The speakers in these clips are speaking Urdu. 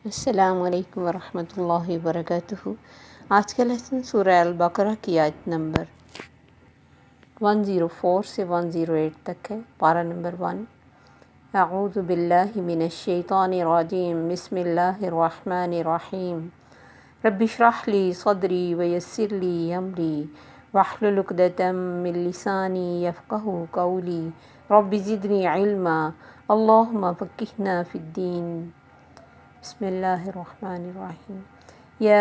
السلام علیکم ورحمۃ اللہ وبرکاتہ۔ آج کا لیسن سورہ البقرہ کی آیت نمبر 104 سے 108 تک ہے۔ پارہ نمبر 1۔ اعوذ باللہ من الشیطان الرجیم، بسم اللہ الرحمن الرحیم۔ رب اشرح لی صدری ویسر لی امری واحلل عقدۃ من لسانی یفقہوا قولی رب زدنی علما اللہم فقہنا فی الدین۔ بسم اللہ الرحمن الرحیم۔ یا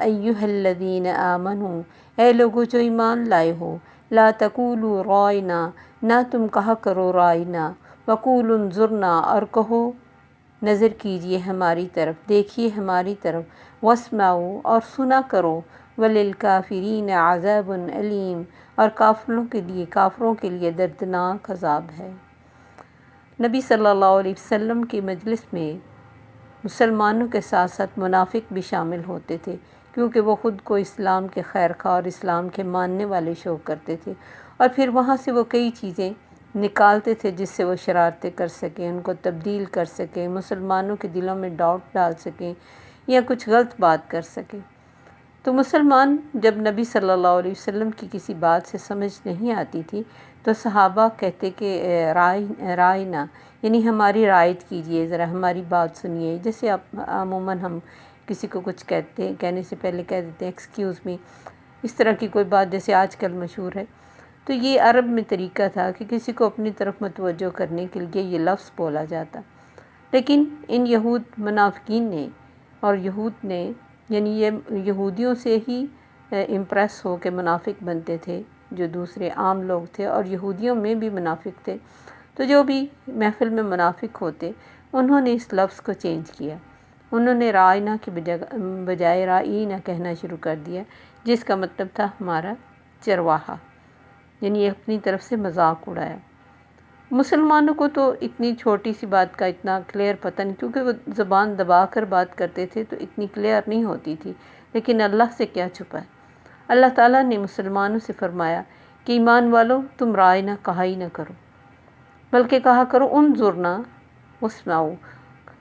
ایہا الذین آمنوا، اے لوگو جو ایمان لائے ہو، لا تقولوا رائنا، نہ تم کہا کرو رائنا، وقولوا انظرنا، اور کہو نظر کیجئے ہماری طرف، دیکھیے ہماری طرف، واسمعوا، اور سنا کرو، وللکافرین عذاب علیم، اور کافروں کے لیے دردناک عذاب ہے۔ نبی صلی اللہ علیہ وسلم کی مجلس میں مسلمانوں کے ساتھ ساتھ منافق بھی شامل ہوتے تھے، کیونکہ وہ خود کو اسلام کے خیر خواہ اور اسلام کے ماننے والے شو کرتے تھے، اور پھر وہاں سے وہ کئی چیزیں نکالتے تھے جس سے وہ شرارتیں کر سکیں، ان کو تبدیل کر سکیں، مسلمانوں کے دلوں میں ڈاؤٹ ڈال سکیں یا کچھ غلط بات کر سکیں۔ تو مسلمان جب نبی صلی اللہ علیہ وسلم کی کسی بات سے سمجھ نہیں آتی تھی تو صحابہ کہتے کہ رائنا، یعنی ہماری رعایت کیجئے، ذرا ہماری بات سنیے۔ جیسے عموماً ہم کسی کو کچھ کہنے سے پہلے کہہ دیتے ہیں ایکسکیوز می، اس طرح کی کوئی بات جیسے آج کل مشہور ہے۔ تو یہ عرب میں طریقہ تھا کہ کسی کو اپنی طرف متوجہ کرنے کے لیے یہ لفظ بولا جاتا، لیکن ان یہود منافقین نے اور یہود نے، یعنی یہ یہودیوں سے ہی امپریس ہو کے منافق بنتے تھے جو دوسرے عام لوگ تھے، اور یہودیوں میں بھی منافق تھے، تو جو بھی محفل میں منافق ہوتے انہوں نے اس لفظ کو چینج کیا، انہوں نے رائنا کی بجائے رائینا کہنا شروع کر دیا، جس کا مطلب تھا ہمارا چرواہا، یعنی اپنی طرف سے مذاق اڑایا۔ مسلمانوں کو تو اتنی چھوٹی سی بات کا اتنا کلیئر پتہ نہیں، کیونکہ وہ زبان دبا کر بات کرتے تھے تو اتنی کلیئر نہیں ہوتی تھی، لیکن اللہ سے کیا چھپا ہے۔ اللہ تعالیٰ نے مسلمانوں سے فرمایا کہ ایمان والو، تم رائنا کہا ہی نہ کرو، بلکہ کہا کرو انظرنا واسمعوا،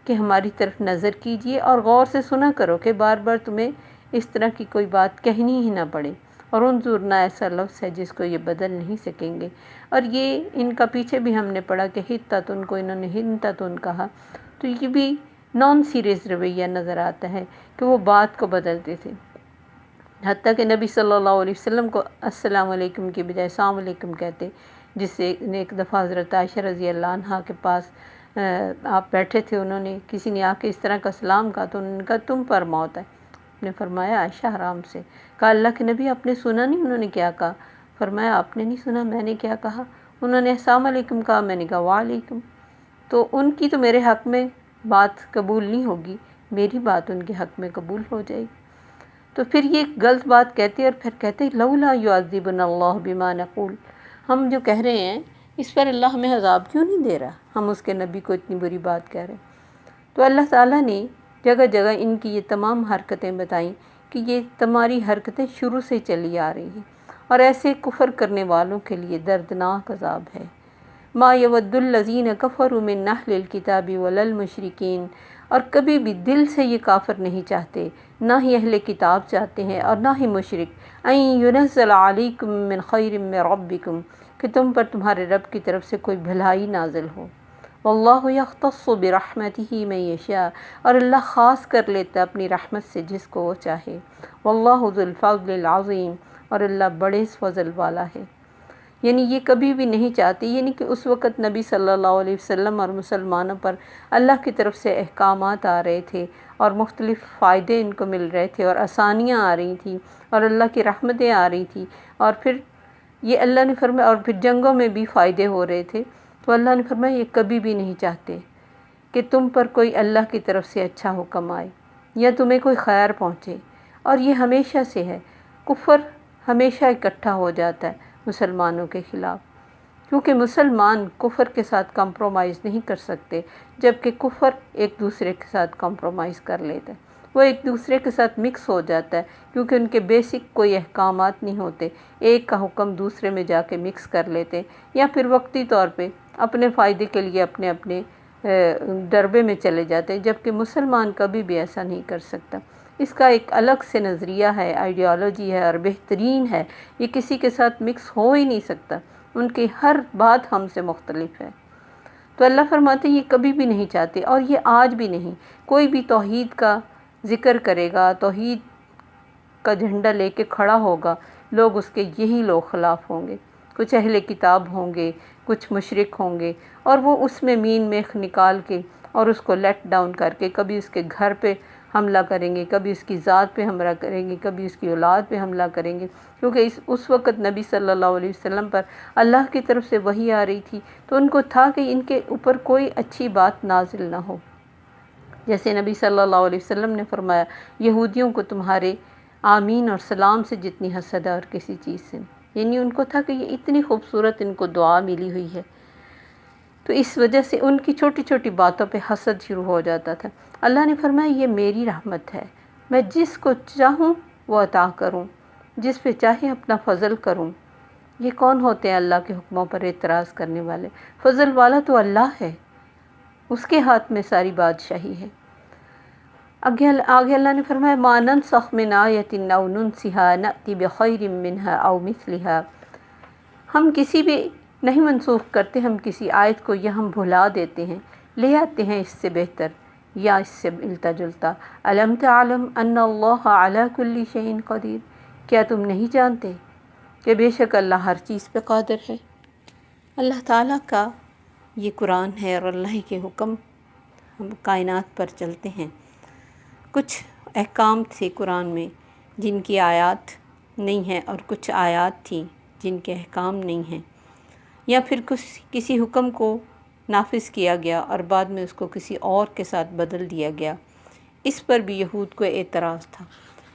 کہ ہماری طرف نظر کیجئے اور غور سے سنا کرو کہ بار بار تمہیں اس طرح کی کوئی بات کہنی ہی نہ پڑے۔ اور انظرنا ایسا لفظ ہے جس کو یہ بدل نہیں سکیں گے، اور یہ ان کا پیچھے بھی ہم نے پڑھا کہ حتتن کو انہوں نے ہنتتن کہا، تو یہ بھی نان سیریس رویہ نظر آتا ہے کہ وہ بات کو بدلتے تھے، حتیٰ کہ نبی صلی اللہ علیہ وسلم کو السلام علیکم کی بجائے السلام علیکم کہتے، جس سے ایک دفعہ حضرت عائشہ رضی اللہ عنہ کے پاس آپ بیٹھے تھے، انہوں نے کسی نے آ کے اس طرح کا سلام کہا تو انہوں نے کہا تم پر موت ہے۔ نے فرمایا عائشہ حرام سے، کہا اللہ کے نبی آپ نے سنا نہیں انہوں نے کیا کہا؟ فرمایا آپ نے نہیں سنا میں نے کیا کہا؟ انہوں نے السلام علیکم کہا، میں نے کہا وعلیکم، تو ان کی تو میرے حق میں بات قبول نہیں ہوگی، میری بات ان کے حق میں قبول ہو جائے گی۔ تو پھر یہ غلط بات کہتے اور پھر کہتے لولا یعذبنا اللہ بما نقول، ہم جو کہہ رہے ہیں اس پر اللہ ہمیں عذاب کیوں نہیں دے رہا، ہم اس کے نبی کو اتنی بری بات کہہ رہے ہیں۔ تو اللہ تعالیٰ نے جگہ جگہ ان کی یہ تمام حرکتیں بتائیں کہ یہ تمہاری حرکتیں شروع سے چلی آ رہی ہیں، اور ایسے کفر کرنے والوں کے لیے دردناک عذاب ہے۔ ما یود الذین کفروا من اہل الکتاب ولا المشرکین، اور کبھی بھی دل سے یہ کافر نہیں چاہتے، نہ ہی اہل کتاب چاہتے ہیں اور نہ ہی مشرک، ان ینزل علیکم من خیر من ربکم، کہ تم پر تمہارے رب کی طرف سے کوئی بھلائی نازل ہو۔ واللہ یختص برحمتہ من یشاء، اور اللہ خاص کر لیتا اپنی رحمت سے جس کو وہ چاہے۔ واللہ ذو الفضل العظیم، اور اللہ بڑے فضل والا ہے۔ یعنی یہ کبھی بھی نہیں چاہتے، یعنی کہ اس وقت نبی صلی اللہ علیہ وسلم اور مسلمانوں پر اللہ کی طرف سے احکامات آ رہے تھے اور مختلف فائدے ان کو مل رہے تھے اور آسانیاں آ رہی تھیں اور اللہ کی رحمتیں آ رہی تھیں، اور پھر یہ اللہ نے فرمایا، اور پھر جنگوں میں بھی فائدے ہو رہے تھے، تو اللہ نے فرمایا یہ کبھی بھی نہیں چاہتے کہ تم پر کوئی اللہ کی طرف سے اچھا حکم آئے یا تمہیں کوئی خیر پہنچے، اور یہ ہمیشہ سے ہے، کفر ہمیشہ اکٹھا ہو جاتا ہے مسلمانوں کے خلاف، کیونکہ مسلمان کفر کے ساتھ کمپرومائز نہیں کر سکتے، جبکہ کفر ایک دوسرے کے ساتھ کمپرومائز کر لیتا ہے، وہ ایک دوسرے کے ساتھ مکس ہو جاتا ہے، کیونکہ ان کے بیسک کوئی احکامات نہیں ہوتے، ایک کا حکم دوسرے میں جا کے مکس کر لیتے، یا پھر وقتی طور پہ اپنے فائدے کے لیے اپنے ڈربے میں چلے جاتے ہیں، جبکہ مسلمان کبھی بھی ایسا نہیں کر سکتا۔ اس کا ایک الگ سے نظریہ ہے، آئیڈیالوجی ہے اور بہترین ہے، یہ کسی کے ساتھ مکس ہو ہی نہیں سکتا، ان کی ہر بات ہم سے مختلف ہے۔ تو اللہ فرماتے ہیں یہ کبھی بھی نہیں چاہتے، اور یہ آج بھی نہیں۔ کوئی بھی توحید کا ذکر کرے گا، توحید کا جھنڈا لے کے کھڑا ہوگا، لوگ اس کے یہی لوگ خلاف ہوں گے، کچھ اہل کتاب ہوں گے، کچھ مشرک ہوں گے، اور وہ اس میں مین میخ نکال کے اور اس کو لیٹ ڈاؤن کر کے کبھی اس کے گھر پہ حملہ کریں گے، کبھی اس کی ذات پہ حملہ کریں گے، کبھی اس کی اولاد پہ حملہ کریں گے، کیونکہ اس وقت نبی صلی اللہ علیہ وسلم پر اللہ کی طرف سے وحی آ رہی تھی، تو ان کو تھا کہ ان کے اوپر کوئی اچھی بات نازل نہ ہو۔ جیسے نبی صلی اللہ علیہ وسلم نے فرمایا، یہودیوں کو تمہارے آمین اور سلام سے جتنی حسد ہے اور کسی چیز سے، یعنی ان کو تھا کہ یہ اتنی خوبصورت ان کو دعا ملی ہوئی ہے، تو اس وجہ سے ان کی چھوٹی چھوٹی باتوں پہ حسد شروع ہو جاتا تھا۔ اللہ نے فرمایا یہ میری رحمت ہے، میں جس کو چاہوں وہ عطا کروں، جس پہ چاہے اپنا فضل کروں۔ یہ کون ہوتے ہیں اللہ کے حکموں پر اعتراض کرنے والے؟ فضل والا تو اللہ ہے، اس کے ہاتھ میں ساری بادشاہی ہے۔ آگے اللہ نے فرمایا مَا نَنسَخْ مِنْ آیَةٍ أَوْ نُنْسِهَا نَأْتِ بِخَيْرٍ مِّنْهَا أَوْ مِثْلِهَا، ہم کسی بھی نہیں منسوخ کرتے، ہم کسی آیت کو یا ہم بھلا دیتے ہیں، لے آتے ہیں اس سے بہتر یا اس سے ملتا جلتا۔ أَلَمْ تَعْلَمْ أَنَّ اللَّهَ عَلَى كُلِّ شَيْءٍ قَدِيرٌ، کیا تم نہیں جانتے کہ بے شک اللہ ہر چیز پہ قادر ہے؟ اللہ تعالیٰ کا یہ قرآن ہے اور اللہ کے حکم ہم کائنات پر چلتے ہیں۔ کچھ احکام تھے قرآن میں جن کی آیات نہیں ہیں، اور کچھ آیات تھیں جن کے احکام نہیں ہیں، یا پھر کسی حکم کو نافذ کیا گیا اور بعد میں اس کو کسی اور کے ساتھ بدل دیا گیا۔ اس پر بھی یہود کو اعتراض تھا۔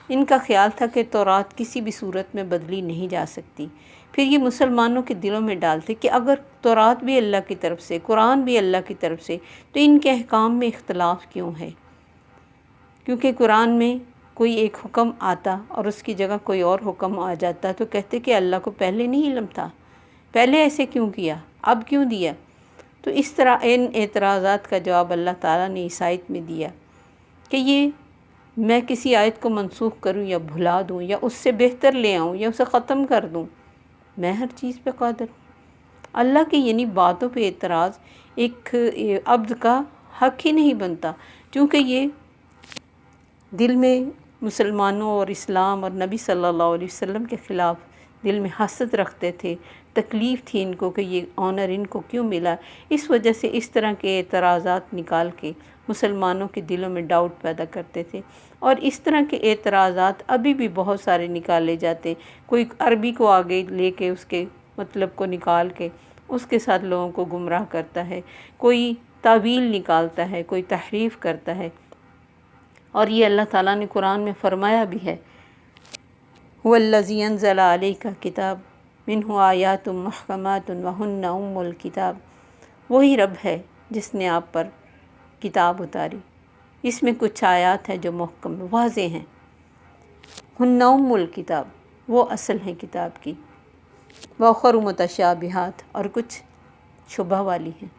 ان کا خیال تھا کہ تورات کسی بھی صورت میں بدلی نہیں جا سکتی۔ پھر یہ مسلمانوں کے دلوں میں ڈالتے کہ اگر تورات بھی اللہ کی طرف سے، قرآن بھی اللہ کی طرف سے، تو ان کے احکام میں اختلاف کیوں ہے؟ کیونکہ قرآن میں کوئی ایک حکم آتا اور اس کی جگہ کوئی اور حکم آ جاتا تو کہتے کہ اللہ کو پہلے نہیں علم تھا، پہلے ایسے کیوں کیا، اب کیوں دیا؟ تو اس طرح ان اعتراضات کا جواب اللہ تعالیٰ نے اس آیت میں دیا کہ یہ میں کسی آیت کو منسوخ کروں یا بھلا دوں یا اس سے بہتر لے آؤں یا اسے ختم کر دوں، میں ہر چیز پہ قادر ہوں۔ اللہ کی یعنی باتوں پہ اعتراض ایک عبد کا حق ہی نہیں بنتا، کیونکہ یہ دل میں مسلمانوں اور اسلام اور نبی صلی اللہ علیہ وسلم کے خلاف دل میں حسد رکھتے تھے، تکلیف تھی ان کو کہ یہ آنر ان کو کیوں ملا۔ اس وجہ سے اس طرح کے اعتراضات نکال کے مسلمانوں کے دلوں میں ڈاؤٹ پیدا کرتے تھے، اور اس طرح کے اعتراضات ابھی بھی بہت سارے نکالے جاتے۔ کوئی عربی کو آگے لے کے اس کے مطلب کو نکال کے اس کے ساتھ لوگوں کو گمراہ کرتا ہے، کوئی تعویل نکالتا ہے، کوئی تحریف کرتا ہے، اور یہ اللہ تعالیٰ نے قرآن میں فرمایا بھی ہے هُوَ الَّذِي أَنزَلَ عَلَيْكَ الْكِتَابَ مِنْهُ آيَاتٌ مُحْكَمَاتٌ وَهُنَّ أُمُّ الْكِتَابِ، وہی رب ہے جس نے آپ پر کتاب اتاری، اس میں کچھ آیات ہیں جو محکم واضح ہیں، ہن ام الکتاب، وہ اصل ہیں کتاب کی، وَأُخَرُ مُتَشَابِهَاتٌ، اور کچھ شبہ والی ہیں۔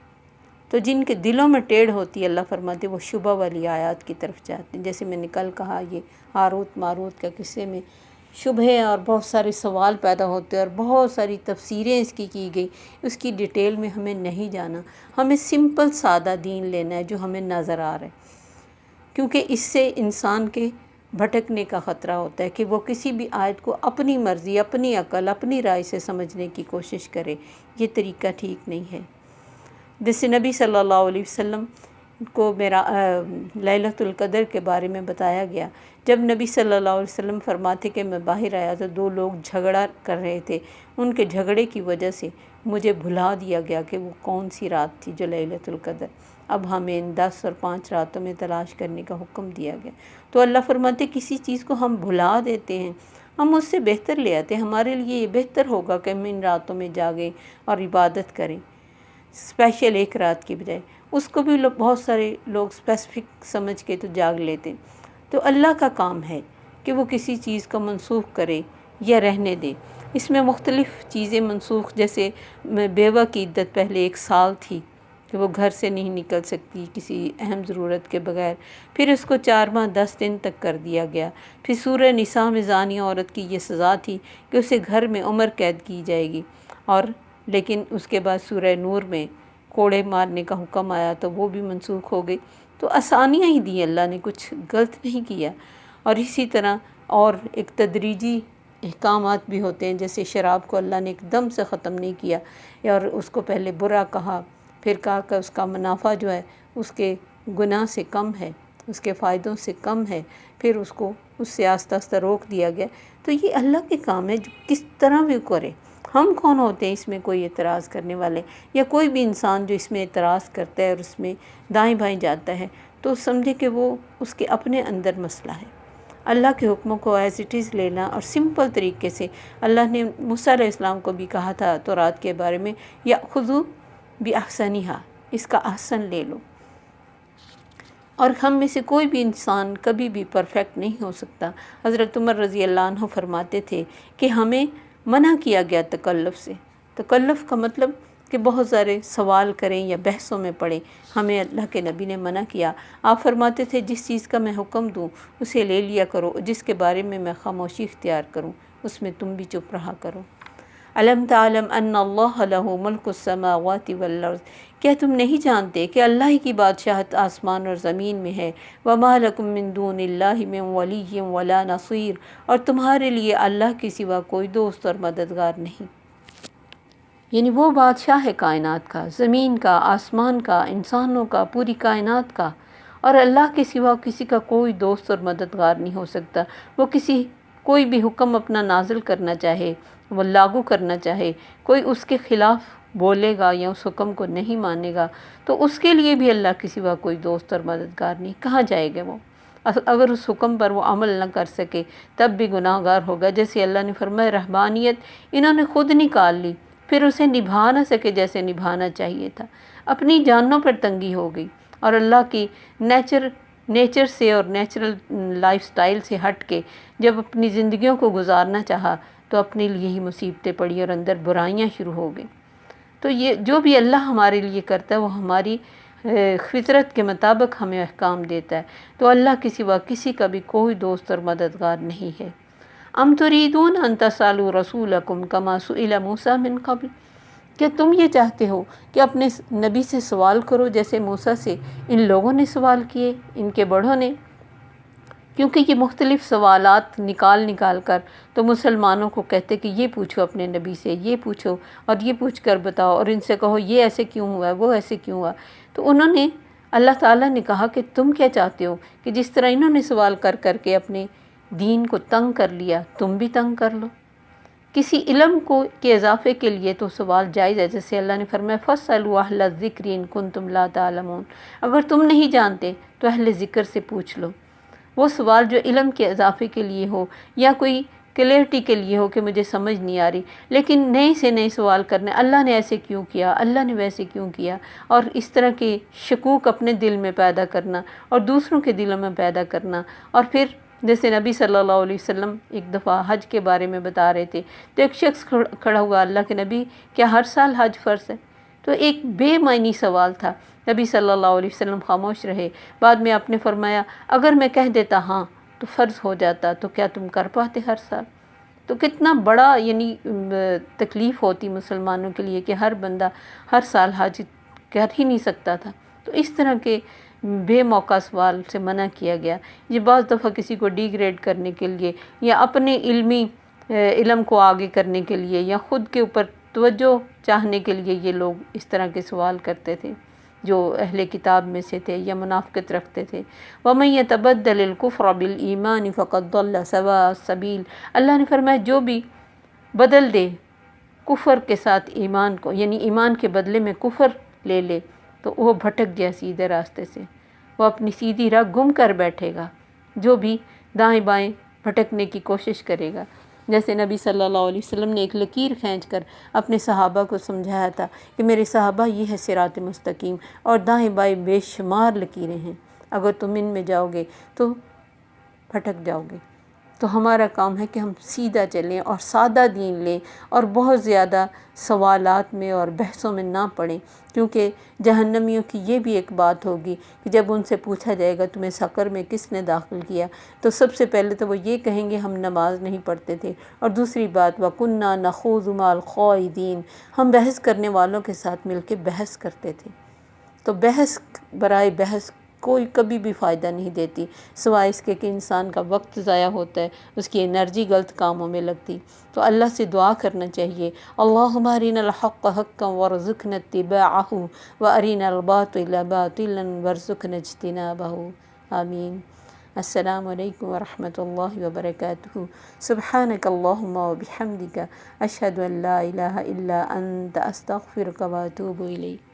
تو جن کے دلوں میں ٹیڑھ ہوتی ہے اللہ فرماتے وہ شبہ والی آیات کی طرف جاتے ہیں۔ جیسے میں نے کل کہا یہ ہاروت ماروت کا قصے میں شبہ اور بہت سارے سوال پیدا ہوتے ہیں اور بہت ساری تفسیریں اس کی گئی، اس کی ڈیٹیل میں ہمیں نہیں جانا، ہمیں سمپل سادہ دین لینا ہے جو ہمیں نظر آ رہا ہے، کیونکہ اس سے انسان کے بھٹکنے کا خطرہ ہوتا ہے کہ وہ کسی بھی آیت کو اپنی مرضی، اپنی عقل، اپنی رائے سے سمجھنے کی کوشش کرے، یہ طریقہ ٹھیک نہیں ہے۔ جیسے نبی صلی اللہ علیہ وسلم کو لیلۃ القدر کے بارے میں بتایا گیا، جب نبی صلی اللہ علیہ وسلم فرماتے کہ میں باہر آیا تو دو لوگ جھگڑا کر رہے تھے، ان کے جھگڑے کی وجہ سے مجھے بھلا دیا گیا کہ وہ کون سی رات تھی جو لیلۃ القدر، اب ہمیں ان 10 اور 5 راتوں میں تلاش کرنے کا حکم دیا گیا۔ تو اللہ فرماتے کسی چیز کو ہم بھلا دیتے ہیں، ہم اس سے بہتر لے آتے ہیں، ہمارے لیے یہ بہتر ہوگا کہ ہم ان راتوں میں جاگیں اور عبادت کریں، اسپیشل ایک رات کی بجائے۔ اس کو بھی بہت سارے لوگ اسپیسیفک سمجھ کے تو جاگ لیتے ہیں۔ تو اللہ کا کام ہے کہ وہ کسی چیز کو منسوخ کرے یا رہنے دے۔ اس میں مختلف چیزیں منسوخ، جیسے بیوہ کی عدت پہلے 1 سال تھی کہ وہ گھر سے نہیں نکل سکتی کسی اہم ضرورت کے بغیر۔ پھر اس کو 4 ماہ 10 دن تک کر دیا گیا۔ پھر سورہ نساء میں زانیہ عورت کی یہ سزا تھی کہ اسے گھر میں عمر قید کی جائے گی، اور لیکن اس کے بعد سورہ نور میں کوڑے مارنے کا حکم آیا تو وہ بھی منسوخ ہو گئی۔ تو آسانیاں ہی دی اللہ نے، کچھ غلط نہیں کیا۔ اور اسی طرح اور ایک تدریجی احکامات بھی ہوتے ہیں، جیسے شراب کو اللہ نے ایک دم سے ختم نہیں کیا، اور اس کو پہلے برا کہا، پھر کہا کہ اس کا منافع جو ہے اس کے گناہ سے کم ہے، اس کے فائدوں سے کم ہے، پھر اس کو اس سے آہستہ آہستہ روک دیا گیا۔ تو یہ اللہ کے کام ہے، جو کس طرح بھی کرے۔ ہم کون ہوتے ہیں اس میں کوئی اعتراض کرنے والے؟ یا کوئی بھی انسان جو اس میں اعتراض کرتا ہے اور اس میں دائیں بائیں جاتا ہے تو سمجھے کہ وہ اس کے اپنے اندر مسئلہ ہے۔ اللہ کے حکموں کو ایز اٹ از لینا، اور سمپل طریقے سے اللہ نے موسیٰ علیہ السلام کو بھی کہا تھا تورات کے بارے میں، یأخذوا بأحسنہا، اس کا احسن لے لو۔ اور ہم میں سے کوئی بھی انسان کبھی بھی پرفیکٹ نہیں ہو سکتا۔ حضرت عمر رضی اللہ عنہ فرماتے تھے کہ ہمیں منع کیا گیا تکلف سے۔ تکلف کا مطلب کہ بہت سارے سوال کریں یا بحثوں میں پڑیں، ہمیں اللہ کے نبی نے منع کیا۔ آپ فرماتے تھے جس چیز کا میں حکم دوں اسے لے لیا کرو، جس کے بارے میں خاموشی اختیار کروں اس میں تم بھی چپ رہا کرو۔ الم تعلم ان اللہ لہ ملک السماوات والارض، کیا تم نہیں جانتے کہ اللہ ہی کی بادشاہت آسمان اور زمین میں ہے؟ وما لکم من دون اللہ من ولی ولا نصیر، اور تمہارے لیے اللہ کے سوا کوئی دوست اور مددگار نہیں۔ یعنی وہ بادشاہ ہے کائنات کا، زمین کا، آسمان کا، انسانوں کا، پوری کائنات کا، اور اللہ کے سوا کسی کا کوئی دوست اور مددگار نہیں ہو سکتا۔ وہ کوئی بھی حکم اپنا نازل کرنا چاہے، وہ لاگو کرنا چاہے، کوئی اس کے خلاف بولے گا یا اس حکم کو نہیں مانے گا تو اس کے لیے بھی اللہ کے سوا کوئی دوست اور مددگار نہیں۔ کہاں جائے گا وہ؟ اگر اس حکم پر وہ عمل نہ کر سکے تب بھی گناہ گار ہوگا۔ جیسے اللہ نے فرمایا رہبانیت انہوں نے خود نکال لی، پھر اسے نبھا نہ سکے جیسے نبھانا چاہیے تھا، اپنی جانوں پر تنگی ہو گئی، اور اللہ کی نیچر سے اور نیچرل لائف سٹائل سے ہٹ کے جب اپنی زندگیوں کو گزارنا چاہا تو اپنے لیے ہی مصیبتیں پڑی اور اندر برائیاں شروع ہو گئیں۔ تو یہ جو بھی اللہ ہمارے لیے کرتا ہے وہ ہماری فطرت کے مطابق ہمیں احکام دیتا ہے، تو اللہ کے سوا کسی کا بھی کوئی دوست اور مددگار نہیں ہے۔ ام تریدون ان تسألوا رسولکم کما سئل موسیٰ من قبل، کیا تم یہ چاہتے ہو کہ اپنے نبی سے سوال کرو جیسے موسیٰ سے ان لوگوں نے سوال کیے، ان کے بڑوں نے؟ کیونکہ یہ مختلف سوالات نکال کر تو مسلمانوں کو کہتے کہ یہ پوچھو اپنے نبی سے، یہ پوچھو اور یہ پوچھ کر بتاؤ، اور ان سے کہو یہ ایسے کیوں ہوا ہے، وہ ایسے کیوں ہوا۔ تو انہوں نے، اللہ تعالیٰ نے کہا کہ تم کیا چاہتے ہو کہ جس طرح انہوں نے سوال کر کے اپنے دین کو تنگ کر لیا تم بھی تنگ کر لو۔ کسی علم کے اضافے کے لیے تو سوال جائز ہے، جیسے اللہ نے فرمایا فَاسْأَلُوا أَهْلَ الذِّكْرِ إِن كُنتُمْ لَا تَعْلَمُونَ، اگر تم نہیں جانتے تو اہل ذکر سے پوچھ لو۔ وہ سوال جو علم کے اضافے کے لیے ہو یا کوئی کلیئرٹی کے لیے ہو کہ مجھے سمجھ نہیں آ رہی، لیکن نئے سے نئے سوال کرنے، اللہ نے ایسے کیوں کیا، اللہ نے ویسے کیوں کیا، اور اس طرح کے شکوک اپنے دل میں پیدا کرنا اور دوسروں کے دلوں میں پیدا کرنا۔ اور پھر جیسے نبی صلی اللہ علیہ وسلم ایک دفعہ حج کے بارے میں بتا رہے تھے تو ایک شخص کھڑا ہوا، اللہ کے نبی کیا ہر سال حج فرض ہے؟ تو ایک بے معنی سوال تھا۔ نبی صلی اللہ علیہ وسلم خاموش رہے، بعد میں آپ نے فرمایا اگر میں کہہ دیتا ہاں تو فرض ہو جاتا تو کیا تم کر پاتے ہر سال؟ تو کتنا بڑا یعنی تکلیف ہوتی مسلمانوں کے لیے کہ ہر بندہ ہر سال حج کر ہی نہیں سکتا تھا۔ تو اس طرح کے بے موقع سوال سے منع کیا گیا۔ یہ بعض دفعہ کسی کو ڈی گریڈ کرنے کے لیے یا اپنے علم کو آگے کرنے کے لیے یا خود کے اوپر توجہ چاہنے کے لیے یہ لوگ اس طرح کے سوال کرتے تھے جو اہل کتاب میں سے تھے یا منافقت رکھتے تھے۔ وَمَن يَتَبَدَّلِ الْكُفْرَ بِالْإِيمَانِ فَقَدْ ضَلَّ سَوَاءَ السَّبِيلِ، اللہ نے فرمایا جو بھی بدل دے کفر کے ساتھ ایمان کو، یعنی ایمان کے بدلے میں کفر لے لے، تو وہ بھٹک گیا سیدھے راستے سے، وہ اپنی سیدھی راہ گم کر بیٹھے گا۔ جو بھی دائیں بائیں بھٹکنے کی کوشش کرے گا، جیسے نبی صلی اللہ علیہ وسلم نے ایک لکیر کھینچ کر اپنے صحابہ کو سمجھایا تھا کہ میرے صحابہ یہ ہے صراط مستقیم، اور دائیں بائیں بے شمار لکیریں ہیں، اگر تم ان میں جاؤ گے تو بھٹک جاؤ گے۔ تو ہمارا کام ہے کہ ہم سیدھا چلیں اور سادہ دین لیں اور بہت زیادہ سوالات میں اور بحثوں میں نہ پڑیں، کیونکہ جہنمیوں کی یہ بھی ایک بات ہوگی کہ جب ان سے پوچھا جائے گا تمہیں سقر میں کس نے داخل کیا، تو سب سے پہلے تو وہ یہ کہیں گے ہم نماز نہیں پڑھتے تھے، اور دوسری بات وَكُنَّا نَخُوضُ مَعَ الْخَائِضِينَ، ہم بحث کرنے والوں کے ساتھ مل کے بحث کرتے تھے۔ تو بحث برائے بحث کوئی کبھی بھی فائدہ نہیں دیتی، سوائے اس کے کہ انسان کا وقت ضائع ہوتا ہے، اس کی انرجی غلط کاموں میں لگتی۔ تو اللہ سے دعا کرنا چاہیے، اللہم ارنا الحق حقا وارزقنا اتباعہ وارنا الباطل باطلا وارزقنا اجتنابہ، آمین۔ السلام علیکم ورحمۃ اللہ وبرکاتہ۔ سبحانک اللہم وبحمدک، اشہد ان لا الہ الا انت، استغفرک واتوب الیک۔